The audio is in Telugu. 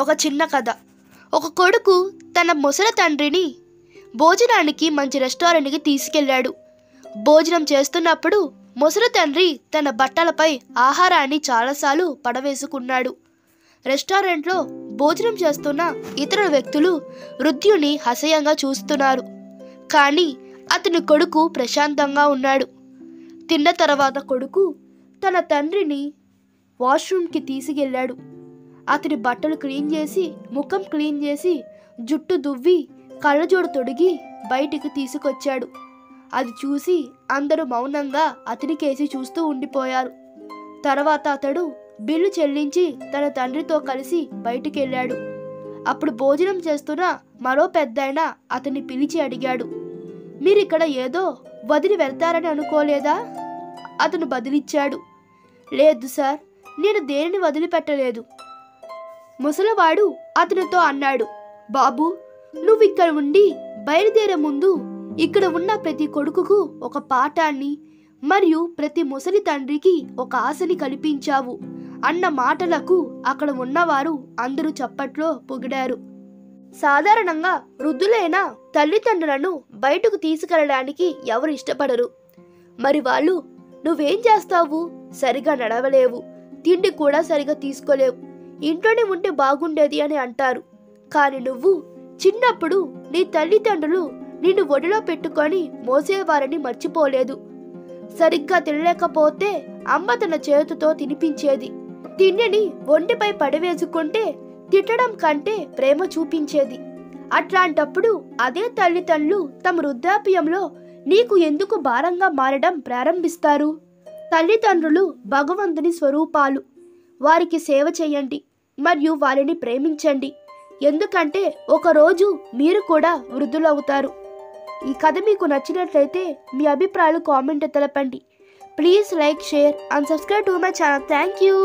ఒక చిన్న కథ. ఒక కొడుకు తన ముసలి తండ్రిని భోజనానికి మంచి రెస్టారెంట్కి తీసుకెళ్ళాడు. భోజనం చేస్తున్నప్పుడు ముసలి తండ్రి తన బట్టలపై ఆహారాన్ని చాలాసార్లు పడవేసుకున్నాడు. రెస్టారెంట్లో భోజనం చేస్తున్న ఇతర వ్యక్తులు వృద్ధుని అసహ్యంగా చూస్తున్నారు. కానీ అతని కొడుకు ప్రశాంతంగా ఉన్నాడు. తిన్న తర్వాత కొడుకు తన తండ్రిని వాష్రూమ్కి తీసుకెళ్ళాడు. అతని బట్టలు క్లీన్ చేసి, ముఖం క్లీన్ చేసి, జుట్టు దువ్వి, కళ్ళజోడు తొడిగి బయటికి తీసుకొచ్చాడు. అది చూసి అందరూ మౌనంగా అతనికేసి చూస్తూ ఉండిపోయారు. తర్వాత అతడు బిల్లు చెల్లించి తన తండ్రితో కలిసి బయటికి వెళ్ళాడు. అప్పుడు భోజనం చేస్తున్న మరో పెద్దాయన అతన్ని పిలిచి అడిగాడు, మీరిక్కడ ఏదో వదిలి వెళ్తారని అనుకోలేదా? అతను బదిలిచ్చాడు, లేదు సార్, నేను దేనిని వదిలిపెట్టలేదు. ముసలివాడు అతనితో అన్నాడు, బాబు, నువ్వు ఇక్కడ ఉండి బయలుదేరే ముందు ఇక్కడ ఉన్న ప్రతి కొడుకుకు ఒక పాఠాన్ని మరియు ప్రతి ముసలి తండ్రికి ఒక ఆశని కల్పించావు అన్న మాటలకు అక్కడ ఉన్నవారు అందరూ చప్పట్లో పొగిడారు. సాధారణంగా వృద్ధులైన తల్లిదండ్రులను బయటకు తీసుకెళ్ళడానికి ఎవరు ఇష్టపడరు. మరి వాళ్ళు, నువ్వేం చేస్తావు? సరిగా నడవలేవు, తిండి కూడా సరిగా తీసుకోలేవు, ఇంట్లోనే ఉంటే బాగుండేది అని అంటారు. కానీ నువ్వు చిన్నప్పుడు నీ తల్లిదండ్రులు నిన్ను ఒడిలో పెట్టుకొని మోసేవారని మర్చిపోలేదు. సరిగ్గా తినలేకపోతే అమ్మ తన చేతితో తినిపించేది. తిండిని ఒంటిపై పడవేసుకుంటే తిట్టడం కంటే ప్రేమ చూపించేది. అట్లాంటప్పుడు అదే తల్లిదండ్రులు తమ వృద్ధాప్యంలో నీకు ఎందుకు భారంగా మారడం ప్రారంభిస్తారు? తల్లిదండ్రులు భగవంతుని స్వరూపాలు. వారికి సేవ చేయండి మరియు వారిని ప్రేమించండి. ఎందుకంటే ఒకరోజు మీరు కూడా వృద్ధులవుతారు. ఈ కథ మీకు నచ్చినట్లయితే మీ అభిప్రాయాలు కామెంట్ తెలపండి. Please like, share and subscribe to my channel. Thank you.